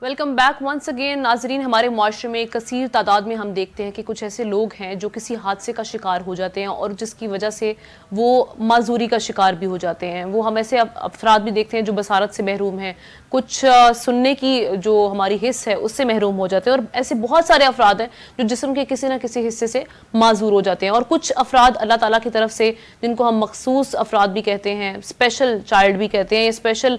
Welcome back once again नाजरीन। हमारे मुआशरे में कसीर तादाद में हम देखते हैं कि कुछ ऐसे लोग हैं जो किसी हादसे का शिकार हो जाते हैं और जिसकी वजह से वो माजूरी का शिकार भी हो जाते हैं। वो हम ऐसे अफराद भी देखते हैं जो बसारत से महरूम हैं, कुछ सुनने की जो हमारी हिस्स है उससे महरूम हो जाते हैं, और ऐसे बहुत सारे अफराद हैं जो जिस्म के किसी न किसी हिस्से से माजूर हो जाते हैं। और कुछ अफराद अल्लाह ताला की तरफ से जिनको हम मखसूस अफराद भी कहते हैं, स्पेशल चाइल्ड भी कहते हैं, या स्पेशल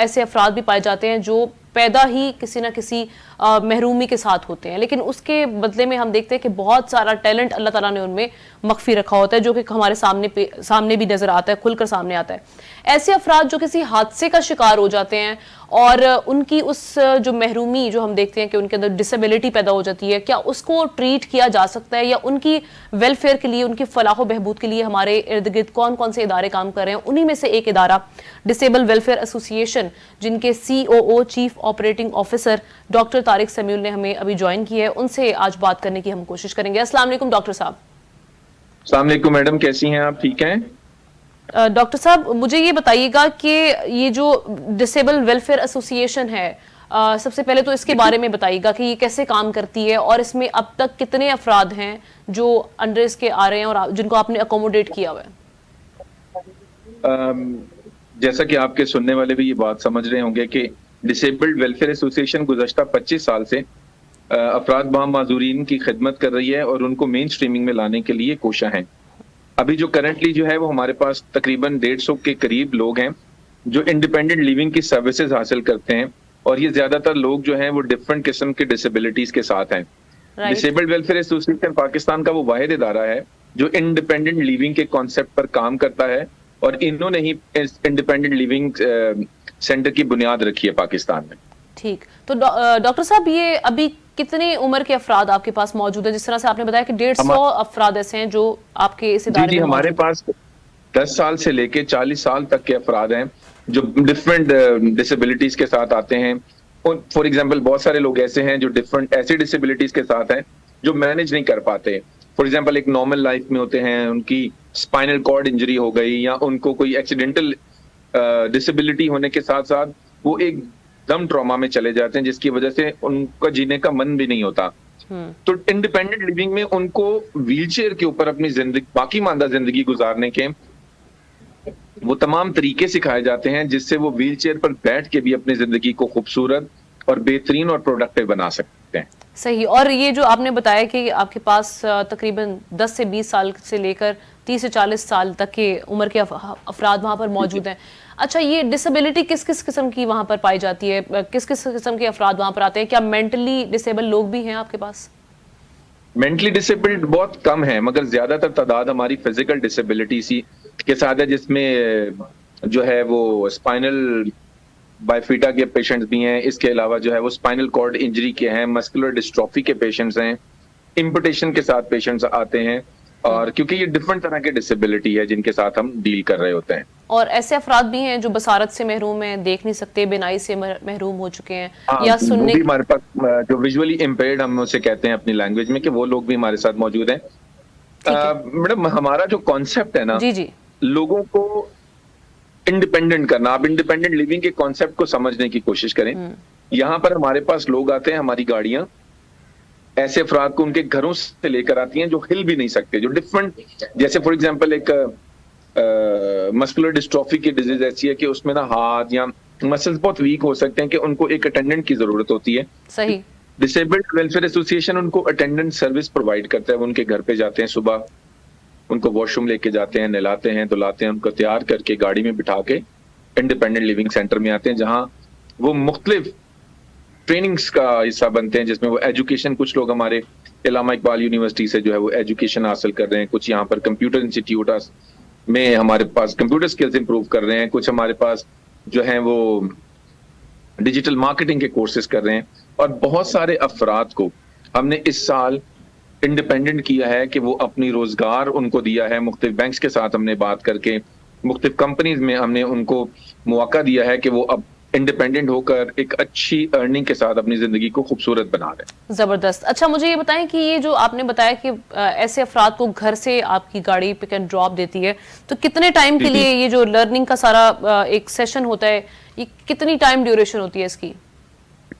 ऐसे अफराद भी पाए जाते हैं जो पैदा ही किसी ना किसी महरूमी के साथ होते हैं, लेकिन उसके बदले में हम देखते हैं कि बहुत सारा टैलेंट अल्लाह ताला ने उनमें मख्फी रखा होता है जो कि हमारे सामने भी नजर आता है, खुलकर सामने आता है। ऐसे अफराद जो किसी हादसे का शिकार हो जाते हैं और उनकी उस जो महरूमी जो हम देखते हैं कि उनके अंदर डिसेबिलिटी पैदा हो जाती है, क्या उसको ट्रीट किया जा सकता है, या उनकी वेलफेयर के लिए, उनकी फलाह बहबूद के लिए हमारे इर्द गिर्द कौन कौन से इदारे काम कर रहे हैं? उन्हीं में से एक इदारा डिसेबल वेलफेयर एसोसिएशन, जिनके COO chief operating officer doctor Tariq Samiul ने हमें अभी ज्वाइन किया है, उनसे आज बात करने की हम कोशिश करेंगे। अस्सलाम वालेकुम डॉक्टर साहब। अस्सलाम वालेकुम मैडम, कैसी हैं आप? ठीक हैं? डॉक्टर साहब, मुझे ये बताइएगा कि ये जो डिसेबल वेलफेयर एसोसिएशन है, सबसे पहले तो इसके बारे में बताइएगा कि ये कैसे काम करती है और इसमें अब तक कितने अफराद हैं जो अंडर इसके आ रहे हैं और जिनको आपने अकोमोडेट किया हुआ है। जैसा कि आपके सुनने वाले भी ये बात समझ रहे होंगे कि डिसेबल्ड वेलफेयर एसोसिएशन गुज़श्ता 25 साल से अफराद माजूरीन की खिदमत कर रही है और उनको मेन स्ट्रीमिंग में लाने के लिए कोशा है। अभी जो करंटली जो है वो हमारे पास तकरीबन 150 के करीब लोग हैं जो इंडिपेंडेंट लिविंग की सर्विसेज हासिल करते हैं, और ये ज्यादातर लोग जो हैं वो डिफरेंट किस्म के डिसेबिलिटीज के साथ हैं। डिसेबल्ड वेलफेयर एसोसिएशन पाकिस्तान का वो वाहिद इदारा है जो इंडिपेंडेंट लिविंग के कॉन्सेप्ट पर काम करता है, और इन्होंने ही इंडिपेंडेंट लिविंग सेंटर की बुनियाद रखी है पाकिस्तान में। ठीक, तो डॉक्टर साहब, ये अभी कितने उम्र के अफराद आपके पास मौजूद है? जिस तरह से आपने बताया कि 150 अफराद ऐसे हैं जो आपके इस इदारे में हमारे पास 10 साल से लेके 40 साल तक के अफराद हैं जो डिफरेंट डिसेबिलिटीज के साथ आते हैं। फॉर एग्जांपल, बहुत सारे लोग ऐसे हैं जो डिफरेंट ऐसी डिसेबिलिटीज के साथ हैं जो मैनेज नहीं कर पाते। फॉर एग्जांपल, एक नॉर्मल लाइफ में होते हैं, उनकी स्पाइनल कॉर्ड इंजरी हो गई या उनको कोई एक्सीडेंटल डिसेबिलिटी होने के साथ साथ वो एक दम ट्रॉमा में चले जाते हैं जिसकी वजह से उनका जीने का मन भी नहीं होता। तो इंडिपेंडेंट लिविंग में उनको व्हीलचेयर के ऊपर अपनी जिंदगी, बाकी मानदा जिंदगी गुजारने के वो तमाम तरीके सिखाए जाते हैं जिससे वो व्हीलचेयर पर बैठ के भी अपनी जिंदगी को खूबसूरत और बेहतरीन और प्रोडक्टिव बना सकते हैं। सही। और ये जो आपने बताया कि आपके पास तकरीबन 10 से 20 साल से लेकर 30 से 40 साल तक के उम्र के अफराद वहां पर मौजूद हैं। अच्छा, ये डिसेबिलिटी किस किस किस्म की वहां पर पाई जाती है? किस किस किस्म के अफराद वहां पर आते हैं? क्या मेंटली डिसेबल लोग भी हैं आपके पास? मेंटली डिसेबल्ड बहुत कम है, मगर ज्यादातर तादाद हमारी फिजिकल डिसेबिलिटी सी के साथ है, जिसमें जो है वो स्पाइनल बाइफीटा के पेशेंट्स भी हैं। इसके अलावा जो है वो स्पाइनल कॉर्ड इंजरी के हैं, मस्कुलर डिस्ट्रॉफी के पेशेंट्स हैं, इम्पुटेशन के साथ पेशेंट्स आते हैं, और क्योंकि ये डिफरेंट तरह के डिसेबिलिटी है जिनके साथ हम डील कर रहे होते हैं। और ऐसे अफराद भी हैं जो बसारत से महरूम हैं, देख नहीं सकते, बिनाई से महरूम हो चुके हैं, या सुनने भी हमारे पास जो विजुअली इम्पेयर्ड हम उसे कहते हैं अपनी लैंग्वेज में, कि वो लोग भी हमारे साथ मौजूद हैं। मैडम, हमारा जो कॉन्सेप्ट है ना, जी, लोगों को इंडिपेंडेंट करना, आप इंडिपेंडेंट लिविंग के कॉन्सेप्ट को समझने की कोशिश करें। यहाँ पर हमारे पास लोग आते हैं, हमारी गाड़ियां ऐसे अफराद को उनके घरों से लेकर आती हैं जो हिल भी नहीं सकते, जो डिफरेंट, जैसे फॉर एग्जांपल एक मस्कुलर डिस्ट्रॉफी की डिजीज ऐसी है कि उसमें ना हाथ या मसल्स बहुत वीक हो सकते हैं कि उनको एक अटेंडेंट की जरूरत होती है। सही। डिसेबल्ड वेलफेयर एसोसिएशन उनको अटेंडेंट सर्विस प्रोवाइड करता है। वो उनके घर पे जाते हैं, सुबह उनको वॉशरूम लेके जाते हैं, नहलाते हैं, धुलाते हैं, उनको तैयार करके गाड़ी में बिठा के इंडिपेंडेंट लिविंग सेंटर में आते हैं, जहां वो मुख्तलिफ ट्रेनिंग्स का हिस्सा बनते हैं, जिसमें वो एजुकेशन, कुछ लोग हमारे इलामा इकबाल यूनिवर्सिटी से जो है वो एजुकेशन हासिल कर रहे हैं, कुछ यहाँ पर कंप्यूटर इंस्टीट्यूट में हमारे पास कंप्यूटर स्किल्स इंप्रूव कर रहे हैं, कुछ हमारे पास जो है वो डिजिटल मार्केटिंग के कोर्सेज कर रहे हैं। और बहुत सारे अफराद को हमने इस साल इंडिपेंडेंट किया है कि वो अपनी रोजगार उनको दिया है। मुख्तलिफ बैंक्स के साथ हमने बात करके, मुख्तलिफ कंपनीज में हमने उनको मौका दिया है कि वो अब इंडिपेंडेंट होकर एक अच्छी अर्निंग के साथ अपनी जिंदगी को खूबसूरत बना रहे हैं। जबरदस्त। अच्छा, मुझे ये बताएं कि ये जो आपने बताया कि ऐसे अफराद को घर से आपकी गाड़ी पिक एंड ड्रॉप देती है, तो कितने टाइम के लिए ये जो लर्निंग का सारा एक सेशन होता है, ये कितनी टाइम ड्यूरेशन होती है इसकी?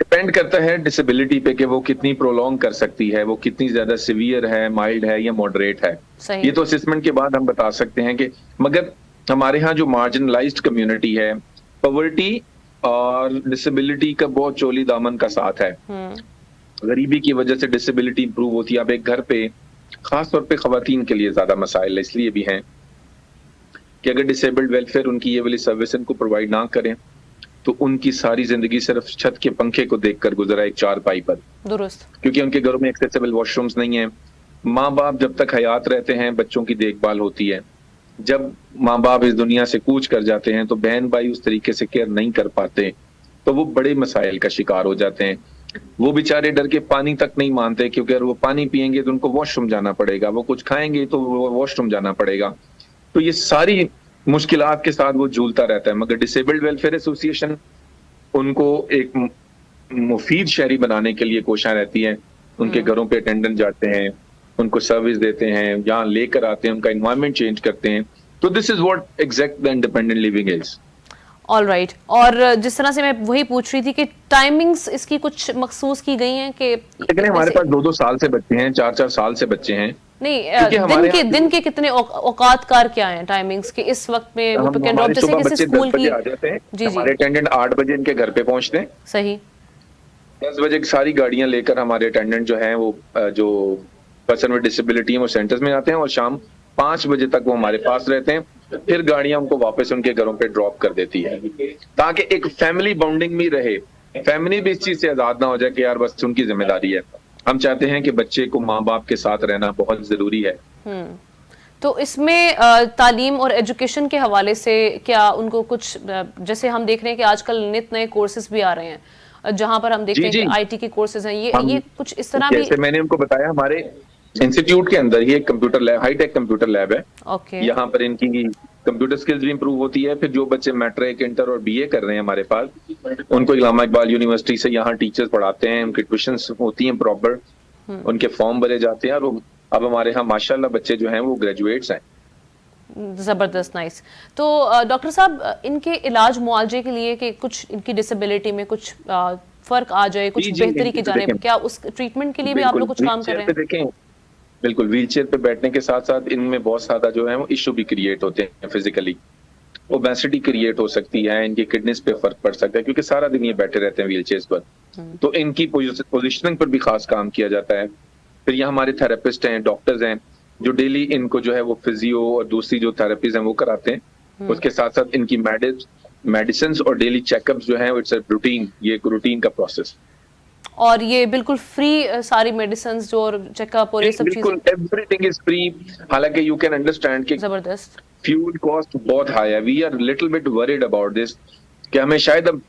डिपेंड करता है डिसेबिलिटी पे कि वो कितनी प्रोलॉन्ग कर सकती है, वो कितनी ज्यादा सिवियर है, माइल्ड है या मॉडरेट है। सही। ये तो असेसमेंट के बाद हम बता सकते हैं कि मगर हमारे यहाँ जो मार्जिनलाइज्ड कम्युनिटी है, पॉवर्टी और डिसेबिलिटी का बहुत चोली दामन का साथ है। गरीबी की वजह से डिसेबिलिटी इंप्रूव होती है। अब एक घर पे खास तौर पे खवातीन के लिए ज्यादा मसाइल इसलिए भी हैं कि अगर डिसेबल्ड वेलफेयर उनकी ये वाली सर्विस इनको प्रोवाइड ना करें तो उनकी सारी जिंदगी सिर्फ छत के पंखे को देखकर गुजरा एक चारपाई पर, दुरुस्त। क्योंकि उनके घरों में एक्सेसिबल वॉशरूम्स नहीं है। माँ बाप जब तक हयात रहते हैं बच्चों की देखभाल होती है, जब माँ बाप इस दुनिया से कूच कर जाते हैं तो बहन भाई उस तरीके से केयर नहीं कर पाते, तो वो बड़े मसाइल का शिकार हो जाते हैं। वो बेचारे डर के पानी तक नहीं मानते, क्योंकि अगर वो पानी पियेंगे तो उनको वॉशरूम जाना पड़ेगा, वो कुछ खाएंगे तो वो वॉशरूम जाना पड़ेगा। तो ये सारी मुश्किलात के साथ वो झूलता रहता है। मगर डिसेबल्ड वेलफेयर एसोसिएशन उनको एक मुफीद शहरी बनाने के लिए कोशिश रहती है। उनके घरों पे अटेंडेंट जाते हैं, उनको सर्विस देते हैं, यहाँ लेकर आते हैं, उनका एनवायरनमेंट चेंज करते हैं। तो this is what exact the independent living is. All right. और जिस तरह से मैं वही पूछ रही थी कि टाइमिंग्स इसकी कुछ मखसूस की गई हैं कि लेकिन हमारे पास 2-2 साल से बच्चे हैं, 4-4 साल से बच्चे हैं। नहीं, दिन के कितने औकात कार क्या हैं टाइमिंग्स के इस वक्त में? वो पिक एंड ड्रॉप जैसे किसी स्कूल की। आ जाते हैं, जी जी। हमारे अटेंडेंट 8 बजे इनके घर पे पहुंचते हैं। सही। 10 बजे की सारी गाड़ियां लेकर हमारे अटेंडेंट जो हैं वो जो पर्सन विद डिसेबिलिटी है वो सेंटर्स में आते हैं और शाम 5 बजे तक वो हमारे पास रहते हैं। फिर गाड़ियां उनको वापस उनके घरों पे ड्रॉप कर देती है, ताकि एक फैमिली बॉन्डिंग भी रहे। फैमिली भी इस चीज से आजाद ना हो जाए कि यार बस उनकी जिम्मेदारी है। हम चाहते हैं कि बच्चे को माँ बाप के साथ रहना बहुत जरूरी है। तो इसमें तालीम और एजुकेशन के हवाले से क्या उनको कुछ, जैसे हम देख रहे हैं कि आजकल नित नए कोर्सेज भी आ रहे हैं जहां पर हम देखते हैं कि आईटी के कोर्सेज हैं, ये कुछ इस तरह भी। जैसे मैंने उनको बताया, हमारे इंस्टीट्यूट के अंदर ही एक computer lab, hi tech computer lab है। ओके। यहाँ पर इनकी कंप्यूटर स्किल्स भी इंप्रूव होती है। फिर जो बच्चे मैट्रिक, इंटर और बीए कर रहे हैं हमारे पास, उनको इलामा इकबाल यूनिवर्सिटी से यहाँ टीचर्स पढ़ाते हैं, उनकी ट्यूशंस होती हैं प्रॉपर, उनके फॉर्म भरे जाते हैं और अब हमारे यहाँ माशाल्लाह बच्चे जो हैं वो ग्रेजुएट्स हैं। जबरदस्त, नाइस। तो डॉक्टर साहब, इनके इलाज मुआवजे के लिए कि कुछ इनकी डिसेबिलिटी में कुछ फर्क आ जाए, कुछ बेहतरी की जाने, क्या उस ट्रीटमेंट के लिए भी आप लोग कुछ काम कर रहे हैं? देखें, बिल्कुल व्हीलचेयर पे बैठने के साथ साथ इनमें बहुत ज्यादा जो है वो इश्यू भी क्रिएट होते हैं फिजिकली। ओबेसिटी क्रिएट हो सकती है, इनकी किडनीज पे फर्क पड़ सकता है क्योंकि सारा दिन ये बैठे रहते हैं व्हीलचेयर्स पर। तो इनकी पोजिशनिंग पर भी खास काम किया जाता है। फिर यहाँ हमारे थेरेपिस्ट हैं, डॉक्टर्स हैं जो डेली इनको जो है वो फिजियो और दूसरी जो थेरेपीज हैं वो कराते हैं। उसके साथ साथ इनकी मेडिसिन और डेली चेकअप्स जो है इट्स अ रूटीन, ये एक रूटीन का प्रोसेस। और ये बिल्कुल फ्री सारी मेडिसिन जो और चेकअप और ये सब चीजें, एवरीथिंग इज फ्री। हालांकि यू कैन अंडरस्टैंड कि जबरदस्त फ्यूल कॉस्ट बहुत हाई है। We are little bit worried about this कि हमें शायद अब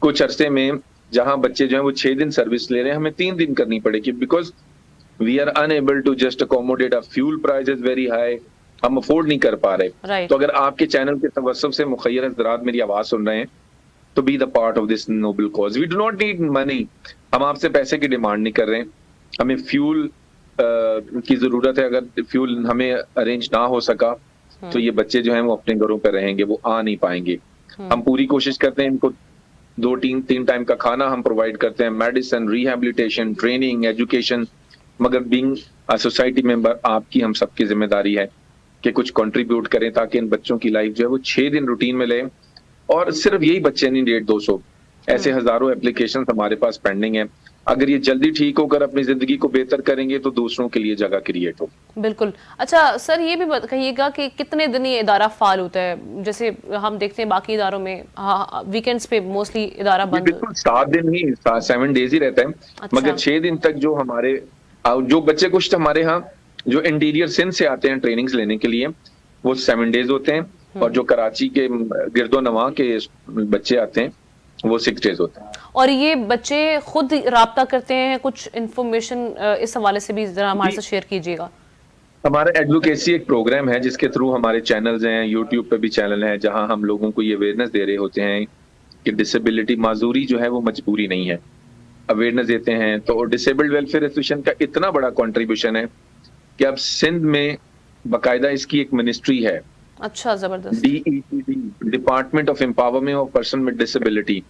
कुछ अरसे में जहां बच्चे जो है वो 6 दिन सर्विस ले रहे हैं, हमें 3 दिन करनी पड़ेगी, because we are unable to just accommodate. Uh fuel price is very high, हम अफोर्ड नहीं कर पा रहे। तो अगर आपके चैनल के तवज्जुह से मुखय्यर हज़रात मेरी आवाज सुन रहे हैं तो be the part of this noble cause. We do not need money, हम आपसे पैसे की डिमांड नहीं कर रहे हैं, हमें फ्यूल की जरूरत है। अगर फ्यूल हमें अरेंज ना हो सका तो ये बच्चे जो हैं वो अपने घरों पर रहेंगे, वो आ नहीं पाएंगे। हम पूरी कोशिश करते हैं, इनको 2-3 टाइम का खाना हम प्रोवाइड करते हैं, मेडिसिन, रिहेबिलिटेशन, ट्रेनिंग, एजुकेशन। मगर बीइंग अ सोसाइटी मेंबर आपकी हम सबकी जिम्मेदारी है कि कुछ कंट्रीब्यूट करें ताकि इन बच्चों की लाइफ जो है वो 6 दिन रूटीन में ले। और सिर्फ यही बच्चे नहीं, 150-200 ऐसे हजारों एप्लीकेशन हमारे पास पेंडिंग है। अगर ये जल्दी ठीक होकर अपनी जिंदगी को बेहतर करेंगे तो दूसरों के लिए जगह क्रिएट हो। बिल्कुल। अच्छा सर, ये भी कहिएगा कि कितने दिन ये इदारा फाल होता है? जैसे हम देखते हैं बाकी इदारों में वीकेंड्स पे मोस्टली इदारा बंद। बिल्कुल 7 दिन ही, 7 डेज ही रहता है। अच्छा। मगर 6 दिन तक जो हमारे जो बच्चे कुछ हमारे यहाँ जो इंटीरियर सिंध से आते हैं ट्रेनिंग्स लेने के लिए वो 7 डेज होते हैं, और जो कराची के गिरदो नवा के बच्चे आते हैं वो 6 डेज होते हैं। और ये बच्चे खुद राब्ता करते हैं? कुछ इंफॉर्मेशन इस हवाले से भी जरा हमारे साथ शेयर कीजिएगा। हमारा एडवोकेसी एक प्रोग्राम है जिसके थ्रू हमारे चैनल्स हैं, यूट्यूब पे भी चैनल है जहां हम लोगों को ये अवेयरनेस दे रहे होते हैं कि डिसेबिलिटी माजूरी जो है वो मजबूरी नहीं है, अवेयरनेस देते हैं। तो डिसेबल्ड वेलफेयर एसोसिएशन का इतना बड़ा कंट्रीब्यूशन है कि अब सिंध में बाकायदा इसकी एक मिनिस्ट्री है। अच्छा, जबरदस्त। DEPD, department of empowerment of person with disability.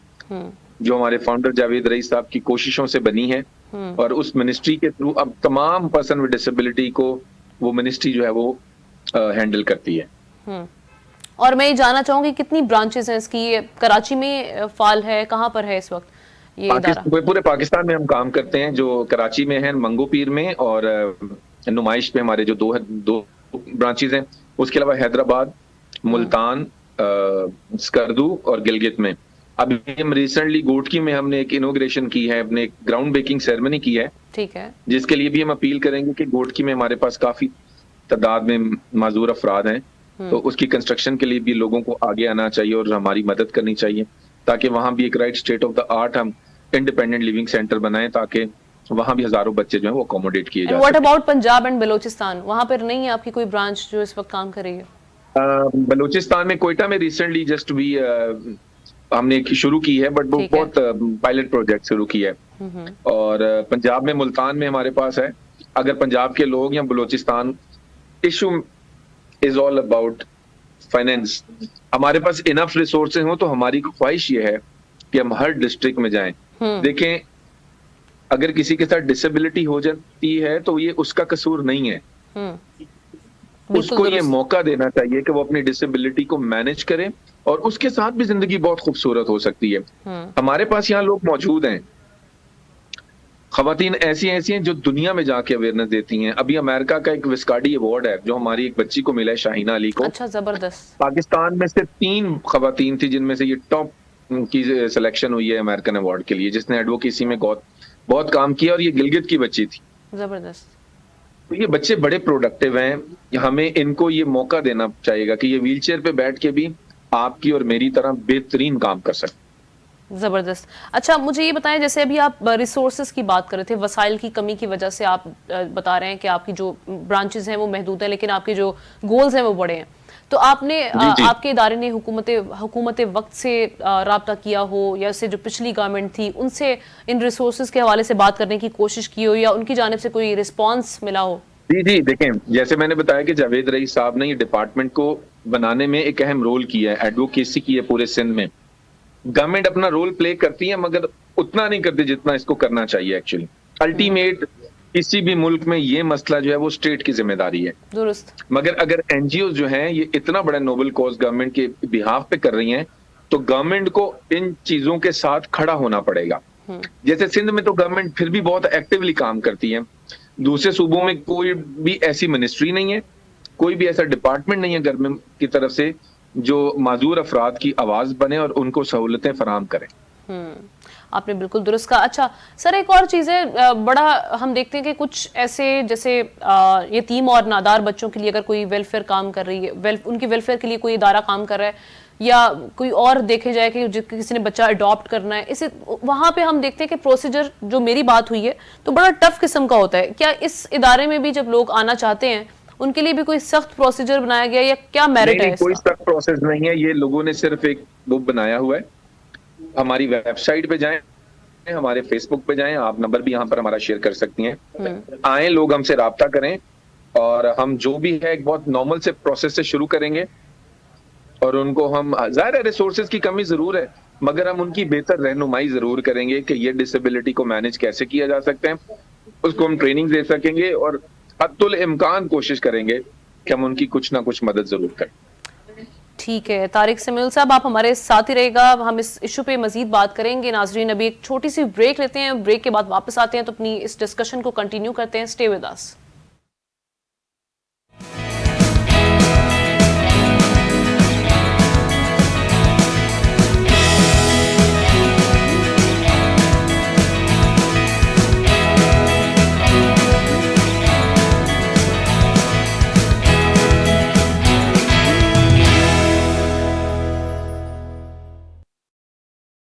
जो हमारे फाउंडर जावेद रईस साहब की कोशिशों से बनी है, और उस मिनिस्ट्री के थ्रू अब तमाम पर्सन विद डिसेबिलिटी को वो मिनिस्ट्री जो है वो हैंडल करती है। हम्म। और मैं ये जानना चाहूंगी कितनी ब्रांचेस हैं इसकी, ये कराची में फाल है, कहाँ पर है इस वक्त ये इदारा? पूरे पाकिस्तान में हम काम करते हैं, जो कराची में है मंगो पीर में, और नुमाइश पे हमारे जो दो ब्रांचेस हैं। उसके अलावा हैदराबाद, मुल्तान, स्कर्दू और गिलगित में। अभी हम रिसेंटली गोटकी में हमने एक इनोग्रेशन की है, अपने ग्राउंड ब्रेकिंग सेरेमनी की है, ठीक है, जिसके लिए भी हम अपील करेंगे कि गोटकी में हमारे पास काफी तादाद में माजूर अफराद हैं, तो उसकी कंस्ट्रक्शन के लिए भी लोगों को आगे आना चाहिए और हमारी मदद करनी चाहिए, ताकि वहां भी एक right state of the art हम इंडिपेंडेंट लिविंग सेंटर बनाएं, ताकि वहां भी हजारों बच्चे जो है वो अकोमोडेट किए जा what about Punjab and Balochistan, वहां पर नहीं है आपकी कोई ब्रांच जो इस वक्त काम कर रही है? बलूचिस्तान में कोयटा में रिसेंटली जस्ट भी हमने शुरू की है, बट वो बहुत पायलट प्रोजेक्ट शुरू की है। और पंजाब में मुल्तान में हमारे पास है। अगर पंजाब के लोग या Balochistan, issue is all about finance. हमारे पास इनफ रिसोर्सेज हो तो हमारी ख्वाहिश ये है कि हम हर डिस्ट्रिक्ट में जाएं। देखें, अगर किसी के साथ डिसेबिलिटी हो जाती है तो ये उसका कसूर नहीं है, उसको ये मौका देना चाहिए कि वो अपनी डिसेबिलिटी को मैनेज करे, और उसके साथ भी जिंदगी बहुत खूबसूरत हो सकती है। हमारे पास यहाँ लोग मौजूद हैं, खवातीन ऐसी हैं जो दुनिया में जाके अवेयरनेस देती हैं। अभी अमेरिका का एक विस्काडी अवार्ड है जो हमारी एक बच्ची को मिला है, शाहीना अली को। अच्छा, जबरदस्त। पाकिस्तान में से 3 खवातीन थी जिनमें से ये टॉप की सिलेक्शन हुई है अमेरिकन अवार्ड के लिए, जिसने एडवोकेसी में बहुत काम किया, और ये गिलगित की बच्ची थी। जबरदस्त। तो ये बच्चे बड़े प्रोडक्टिव हैं, हमें इनको ये मौका देना चाहिएगा कि ये व्हीलचेयर पे बैठ के भी आपकी और मेरी तरह बेहतरीन काम कर सकते। जबरदस्त। अच्छा, मुझे ये बताएं, जैसे अभी आप रिसोर्सेज की बात कर रहे थे, वसाइल की कमी की वजह से आप बता रहे हैं कि आपकी जो ब्रांचेस हैं वो महदूद हैं, लेकिन आपके जो गोल्स हैं वो बड़े हैं। तो आपने आपके इदारे ने हुकूमत वक्त से राब्ता किया हो, या इससे जो पिछली गवर्नमेंट थी उनसे इन रिसोर्सेज के हवाले से बात करने की कोशिश की हो, या उनकी जानिब से कोई रिस्पॉन्स मिला हो? जी, देखें, जैसे मैंने बताया कि जावेद रईस साहब ने ये डिपार्टमेंट को बनाने में एक अहम रोल किया है, एडवोकेसी की है पूरे सिंध में। गवर्नमेंट अपना रोल प्ले करती है, मगर उतना नहीं करती जितना इसको करना चाहिए एक्चुअली। अल्टीमेट किसी भी मुल्क में ये मसला जो है वो स्टेट की जिम्मेदारी है, दुरुस्त। मगर अगर एनजीओ जो हैं ये इतना बड़ा नोबल कॉज गवर्नमेंट के बिहाफ पे कर रही हैं, तो गवर्नमेंट को इन चीजों के साथ खड़ा होना पड़ेगा। जैसे सिंध में तो गवर्नमेंट फिर भी बहुत एक्टिवली काम करती है, दूसरे सूबों में कोई भी ऐसी मिनिस्ट्री नहीं है, कोई भी ऐसा डिपार्टमेंट नहीं है गवर्नमेंट की तरफ से जो माजूर अफराद की आवाज बने और उनको सहूलतें फराहम करें। आपने बिल्कुल दुरुस्त कहा। अच्छा सर, एक और चीज़ है, बड़ा हम देखते हैं कि कुछ ऐसे जैसे यतीम और नादार बच्चों के लिए अगर कोई वेलफेयर काम कर रही है, उनके वेलफेयर के लिए कोई इदारा काम कर रहा है, या कोई और देखे जाए कि किसी ने बच्चा अडॉप्ट करना है, इसे वहाँ पे हम देखते हैं कि प्रोसीजर जो मेरी बात हुई है तो बड़ा टफ किस्म का होता है। क्या इस इदारे में भी जब लोग आना चाहते हैं उनके लिए भी कोई सख्त प्रोसीजर बनाया गया, या क्या मेरिट है? कोई सख्त प्रोसेस नहीं है, ये लोगों ने सिर्फ एक वो बनाया हुआ है। हमारी वेबसाइट पे जाएं, हमारे फेसबुक पे जाएं, आप नंबर भी यहाँ पर हमारा शेयर कर सकती हैं। आए लोग हमसे राब्ता करें, और हम जो भी है एक बहुत नॉर्मल से प्रोसेस से शुरू करेंगे, और उनको हम, ज़ाहिर है रिसोर्सेज की कमी जरूर है, मगर हम उनकी बेहतर रहनुमाई जरूर करेंगे कि ये डिसेबिलिटी को मैनेज कैसे किया जा सकते हैं, उसको हम ट्रेनिंग दे सकेंगे, और हद्दुल इम्कान कोशिश करेंगे कि हम उनकी कुछ ना कुछ मदद जरूर करें। ठीक है तारिक समीउल साहब, आप हमारे साथ ही रहेगा, हम इस इशू पे मजीद बात करेंगे। नाजरीन, अभी एक छोटी सी ब्रेक लेते हैं, ब्रेक के बाद वापस आते हैं तो अपनी इस डिस्कशन को कंटिन्यू करते हैं। Stay with us.